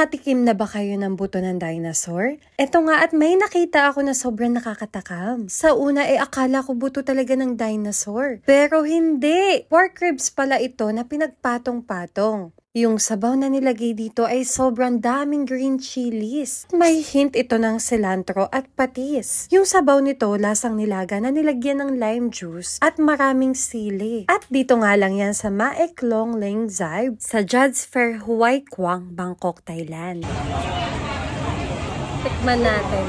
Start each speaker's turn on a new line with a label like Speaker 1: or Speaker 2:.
Speaker 1: Nakatikim na ba kayo ng buto ng dinosaur? Eto nga at may nakita ako na sobrang nakakatakam. Sa una akala ko buto talaga ng dinosaur. Pero hindi! Pork ribs pala ito na pinagpatong-patong. Yung sabaw na nilagay dito ay sobrang daming green chilies. May hint ito ng cilantro at patis. Yung sabaw nito lasang nilaga na nilagyan ng lime juice at maraming sili. At dito nga lang yan sa Mae Klong Leng Zai sa Judge Fair Huay Quang, Bangkok, Thailand. Tikman natin.